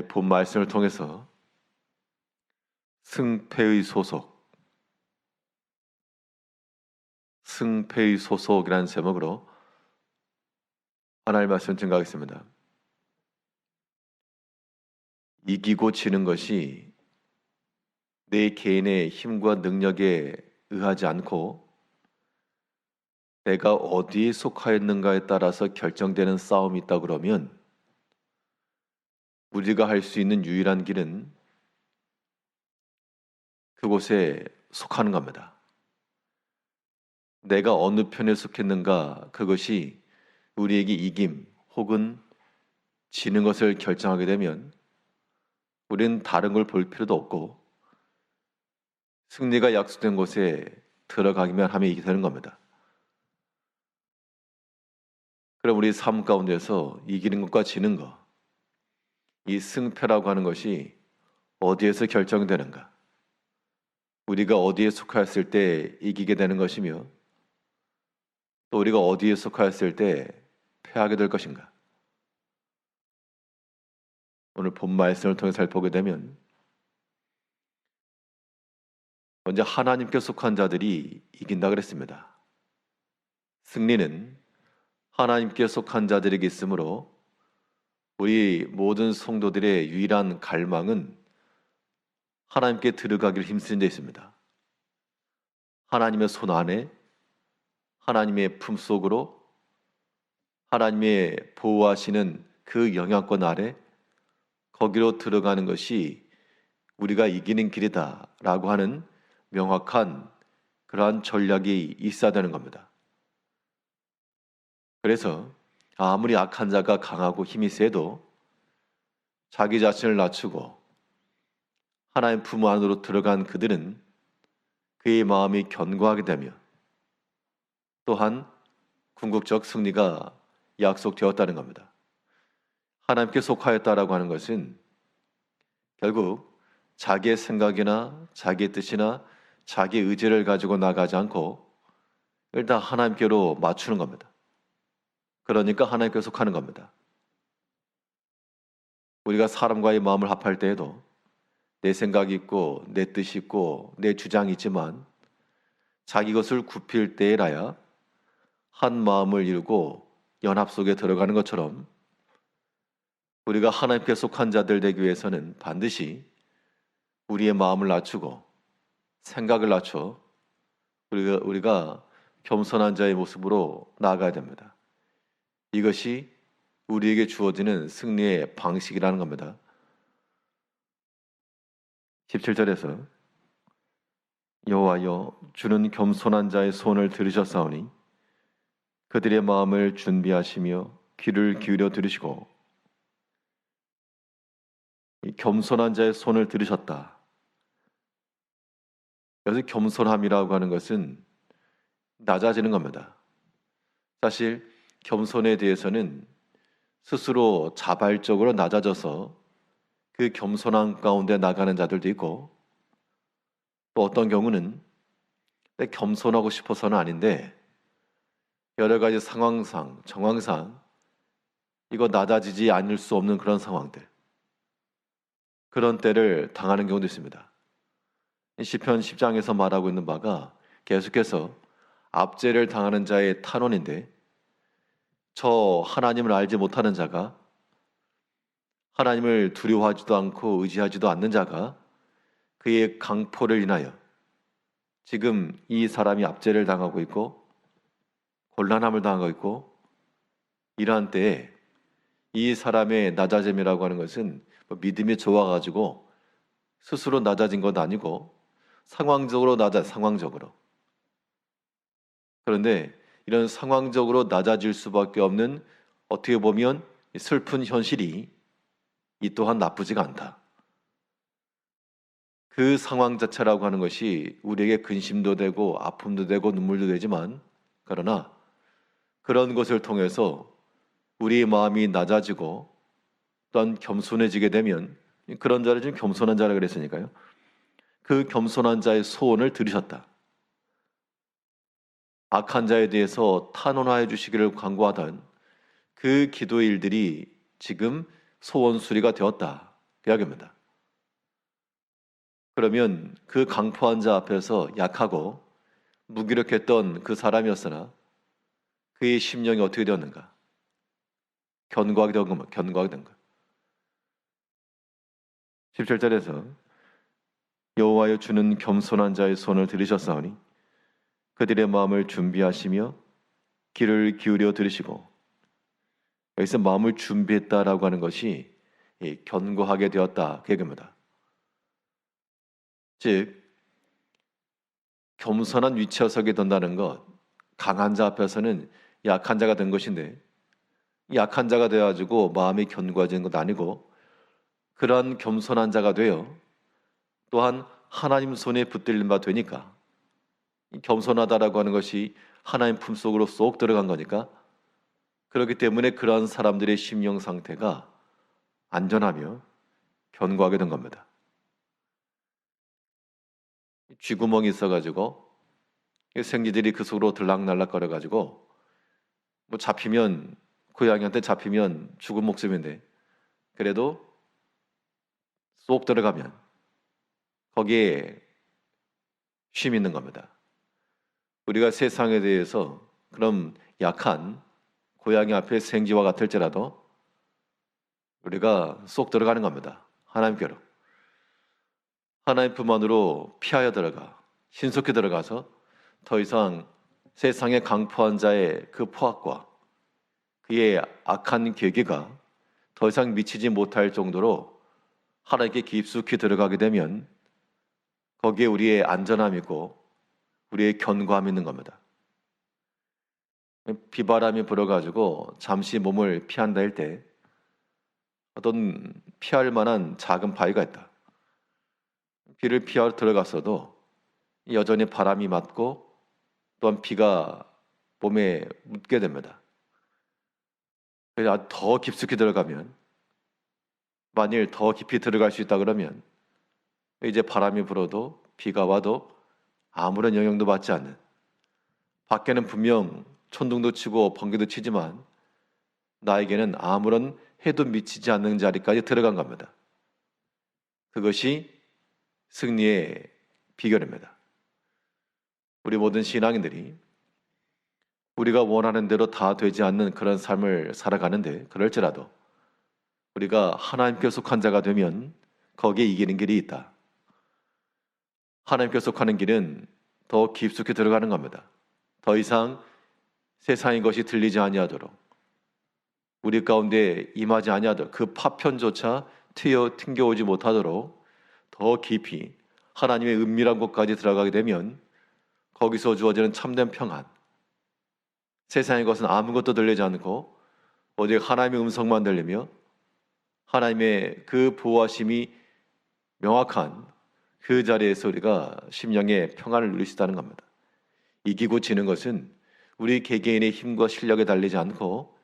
본 말씀을 통해서 승패의 소속이라는 제목으로 하나님의 말씀 증거하겠습니다. 이기고 지는 것이 내 개인의 힘과 능력에 의하지 않고 내가 어디에 속하였는가에 따라서 결정되는 싸움이 있다 그러면 우리가 할 수 있는 유일한 길은 그곳에 속하는 겁니다. 내가 어느 편에 속했는가, 그것이 우리에게 이김 혹은 지는 것을 결정하게 되면 우리는 다른 걸 볼 필요도 없고 승리가 약속된 곳에 들어가기만 하면 이게 되는 겁니다. 그럼 우리 삶 가운데서 이기는 것과 지는 것, 이 승패라고 하는 것이 어디에서 결정되는가? 우리가 어디에 속하였을 때 이기게 되는 것이며 또 우리가 어디에 속하였을 때 패하게 될 것인가? 오늘 본 말씀을 통해 살펴보게 되면 먼저 하나님께 속한 자들이 이긴다 그랬습니다. 승리는 하나님께 속한 자들에게 있으므로 우리 모든 성도들의 유일한 갈망은 하나님께 들어가기를 힘쓰는 데 있습니다. 하나님의 손 안에, 하나님의 품속으로, 하나님의 보호하시는 그 영향권 아래 거기로 들어가는 것이 우리가 이기는 길이다라고 하는 명확한 그러한 전략이 있어야 되는 겁니다. 그래서 아무리 악한 자가 강하고 힘이 세도 자기 자신을 낮추고 하나님 품 안으로 들어간 그들은 그의 마음이 견고하게 되며 또한 궁극적 승리가 약속되었다는 겁니다. 하나님께 속하였다라고 하는 것은 결국 자기의 생각이나 자기의 뜻이나 자기의 의지를 가지고 나가지 않고 일단 하나님께로 맞추는 겁니다. 그러니까 하나님께 속하는 겁니다. 우리가 사람과의 마음을 합할 때에도 내 생각이 있고 내 뜻이 있고 내 주장이 있지만 자기 것을 굽힐 때에라야 한 마음을 이루고 연합 속에 들어가는 것처럼 우리가 하나님께 속한 자들 되기 위해서는 반드시 우리의 마음을 낮추고 생각을 낮춰 우리가 겸손한 자의 모습으로 나아가야 됩니다. 이것이 우리에게 주어지는 승리의 방식이라는 겁니다. 17절에서 여호와여 주는 겸손한 자의 손을 들으셨사오니 그들의 마음을 준비하시며 귀를 기울여 들으시고 이 겸손한 자의 손을 들으셨다. 여기서 겸손함이라고 하는 것은 낮아지는 겁니다. 사실 겸손에 대해서는 스스로 자발적으로 낮아져서 그 겸손함 가운데 나가는 자들도 있고 또 어떤 경우는 겸손하고 싶어서는 아닌데 여러 가지 상황상, 정황상 이거 낮아지지 않을 수 없는 그런 상황들, 그런 때를 당하는 경우도 있습니다. 시편 10장에서 말하고 있는 바가 계속해서 압제를 당하는 자의 탄원인데 저 하나님을 알지 못하는 자가, 하나님을 두려워하지도 않고 의지하지도 않는 자가 그의 강포를 인하여 지금 이 사람이 압제를 당하고 있고 곤란함을 당하고 있고 이러한 때에 이 사람의 낮아짐이라고 하는 것은 믿음이 좋아가지고 스스로 낮아진 것 아니고 상황적으로. 그런데 이런 상황적으로 낮아질 수밖에 없는 어떻게 보면 슬픈 현실이 이 또한 나쁘지가 않다. 그 상황 자체라고 하는 것이 우리에게 근심도 되고 아픔도 되고 눈물도 되지만 그러나 그런 것을 통해서 우리의 마음이 낮아지고 또한 겸손해지게 되면 그런 자를 지금 겸손한 자라 그랬으니까요. 그 겸손한 자의 소원을 들으셨다. 악한 자에 대해서 탄원하여 주시기를 간구하던 그 기도의 일들이 지금 소원 수리가 되었다. 배역입니다. 그러면 그 강포한 자 앞에서 약하고 무기력했던 그 사람이었으나 그의 심령이 어떻게 되었는가? 견고하게 된 겁니다. 견고하게 된 거예요. 17절에서 여호와여 주는 겸손한 자의 손을 들으셨사오니 그들의 마음을 준비하시며 귀를 기울여 들으시고, 여기서 마음을 준비했다라고 하는 것이 견고하게 되었다 그 얘기입니다. 즉 겸손한 위치에 서게 된다는 것, 강한 자 앞에서는 약한 자가 된 것인데, 약한 자가 되어가지고 마음이 견고해진 것 아니고 그러한 겸손한 자가 되어 또한 하나님 손에 붙들린 바 되니까, 겸손하다라고 하는 것이 하나님 품속으로 쏙 들어간 거니까, 그렇기 때문에 그러한 사람들의 심령 상태가 안전하며 견고하게 된 겁니다. 쥐구멍이 있어가지고 생쥐들이 그 속으로 들락날락 거려가지고 뭐 잡히면, 고양이한테 잡히면 죽은 목숨인데 그래도 쏙 들어가면 거기에 쉼이 있는 겁니다. 우리가 세상에 대해서 그럼 약한 고양이 앞에 생쥐와 같을지라도 우리가 쏙 들어가는 겁니다. 하나님께로. 하나님 품 안으로 피하여 들어가 신속히 들어가서 더 이상 세상의 강포한 자의 그 포악과 그의 악한 계기가 더 이상 미치지 못할 정도로 하나님께 깊숙이 들어가게 되면 거기에 우리의 안전함이 있고 우리의 견고함이 있는 겁니다. 비바람이 불어가지고 잠시 몸을 피한다 할 때 어떤 피할 만한 작은 바위가 있다. 비를 피하러 들어갔어도 여전히 바람이 맞고 또한 비가 몸에 묻게 됩니다. 그래서 더 깊숙이 들어가면, 만일 더 깊이 들어갈 수 있다 그러면 이제 바람이 불어도 비가 와도 아무런 영향도 받지 않는, 밖에는 분명 천둥도 치고 번개도 치지만 나에게는 아무런 해도 미치지 않는 자리까지 들어간 겁니다. 그것이 승리의 비결입니다. 우리 모든 신앙인들이 우리가 원하는 대로 다 되지 않는 그런 삶을 살아가는데, 그럴지라도 우리가 하나님께 속한 자가 되면 거기에 이기는 길이 있다. 하나님께 속하는 길은 더 깊숙이 들어가는 겁니다. 더 이상 세상의 것이 들리지 아니하도록, 우리 가운데 임하지 아니하도록, 그 파편조차 튕겨오지 못하도록 더 깊이 하나님의 은밀한 곳까지 들어가게 되면 거기서 주어지는 참된 평안, 세상의 것은 아무것도 들리지 않고 오직 하나님의 음성만 들리며 하나님의 그 보호하심이 명확한 그 자리에서 우리가 심령의 평안을 누릴 수 있다는 겁니다. 이기고 지는 것은 우리 개개인의 힘과 실력에 달리지 않고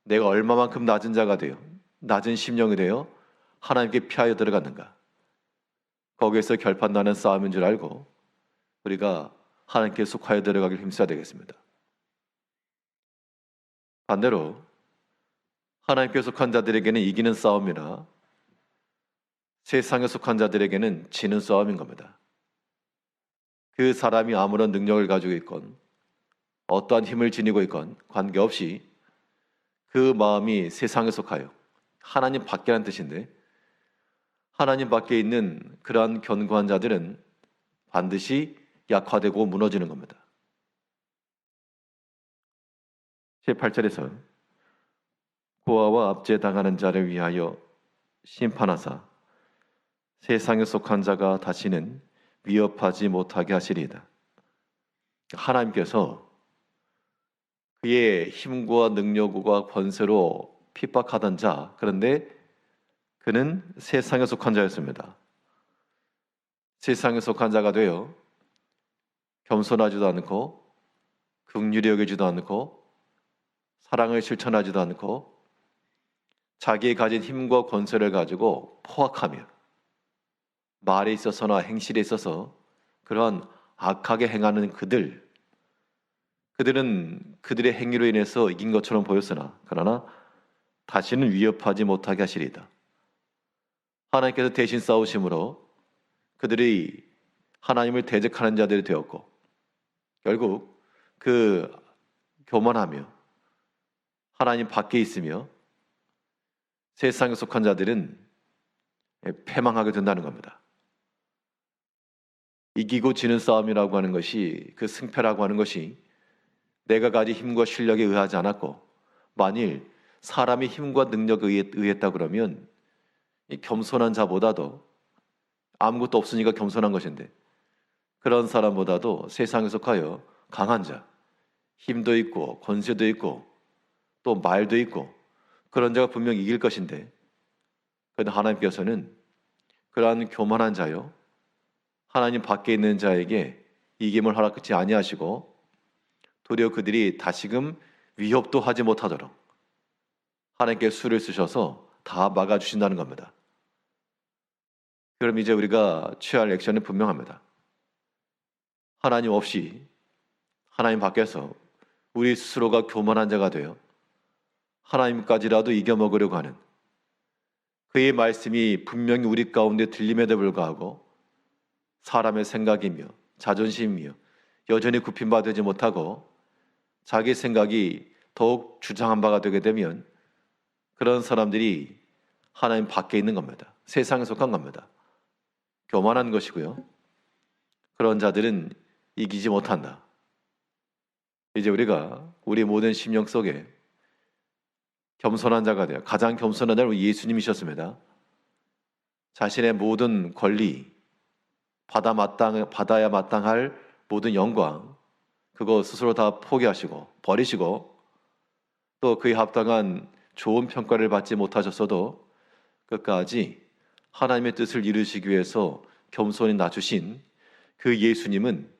내가 얼마만큼 낮은 자가 되어, 낮은 심령이 되어 하나님께 피하여 들어갔는가, 거기에서 결판나는 싸움인 줄 알고 우리가 하나님께 속하여 들어가길 힘써야 되겠습니다. 반대로 하나님께 속한 자들에게는 이기는 싸움이나 세상에 속한 자들에게는 지는 싸움인 겁니다. 그 사람이 아무런 능력을 가지고 있건 어떠한 힘을 지니고 있건 관계없이 그 마음이 세상에 속하여 하나님 밖에라는 뜻인데, 하나님 밖에 있는 그러한 견고한 자들은 반드시 약화되고 무너지는 겁니다. 18절에서 고아와 압제당하는 자를 위하여 심판하사 세상에 속한 자가 다시는 위협하지 못하게 하시리이다. 하나님께서 그의 힘과 능력과 권세로 핍박하던 자, 그런데 그는 세상에 속한 자였습니다. 세상에 속한 자가 되어 겸손하지도 않고 긍휼히 여기지도 않고 사랑을 실천하지도 않고 자기의 가진 힘과 권세를 가지고 포악하며 말에 있어서나 행실에 있어서 그러한 악하게 행하는 그들은 그들의 행위로 인해서 이긴 것처럼 보였으나 그러나 다시는 위협하지 못하게 하시리이다. 하나님께서 대신 싸우심으로 그들이 하나님을 대적하는 자들이 되었고, 결국 그 교만하며 하나님 밖에 있으며 세상에 속한 자들은 패망하게 된다는 겁니다. 이기고 지는 싸움이라고 하는 것이, 그 승패라고 하는 것이 내가 가진 힘과 실력에 의하지 않았고, 만일 사람이 힘과 능력에 의했다 그러면 이 겸손한 자보다도, 아무것도 없으니까 겸손한 것인데, 그런 사람보다도 세상에 속하여 강한 자, 힘도 있고 권세도 있고 또 말도 있고 그런 자가 분명히 이길 것인데, 그런데 하나님께서는 그러한 교만한 자요, 하나님 밖에 있는 자에게 이김을 허락하지 아니하시고, 도리어 그들이 다시금 위협도 하지 못하도록 하나님께 수를 쓰셔서 다 막아주신다는 겁니다. 그럼 이제 우리가 취할 액션은 분명합니다. 하나님 없이, 하나님 밖에서 우리 스스로가 교만한 자가 되어 하나님까지라도 이겨먹으려고 하는, 그의 말씀이 분명히 우리 가운데 들림에도 불구하고 사람의 생각이며 자존심이며 여전히 굽힌 바 되지 못하고 자기 생각이 더욱 주장한 바가 되게 되면, 그런 사람들이 하나님 밖에 있는 겁니다. 세상에 속한 겁니다. 교만한 것이고요. 그런 자들은 이기지 못한다. 이제 우리가 우리 모든 심령 속에 겸손한 자가 되어, 가장 겸손한 자는 예수님이셨습니다. 자신의 모든 권리, 받아야 마땅할 모든 영광, 그거 스스로 다 포기하시고 버리시고, 또 그에 합당한 좋은 평가를 받지 못하셨어도 끝까지 하나님의 뜻을 이루시기 위해서 겸손히 낮추신 그 예수님은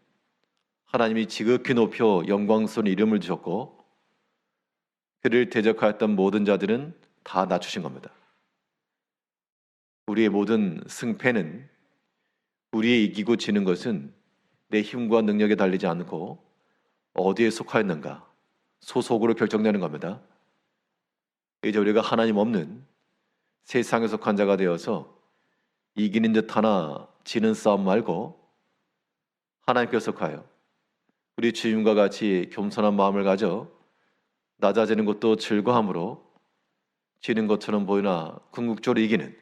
하나님이 지극히 높여 영광스러운 이름을 주셨고, 그를 대적하였던 모든 자들은 다 낮추신 겁니다. 우리의 모든 승패는, 우리의 이기고 지는 것은 내 힘과 능력에 달리지 않고 어디에 속하였는가, 소속으로 결정되는 겁니다. 이제 우리가 하나님 없는 세상에 속한 자가 되어서 이기는 듯 하나 지는 싸움 말고 하나님께 속하여 우리 주님과 같이 겸손한 마음을 가져 낮아지는 것도 즐거움으로, 지는 것처럼 보이나 궁극적으로 이기는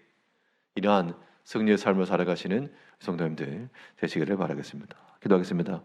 이러한 승리의 삶을 살아가시는 성도님들 되시기를 바라겠습니다. 기도하겠습니다.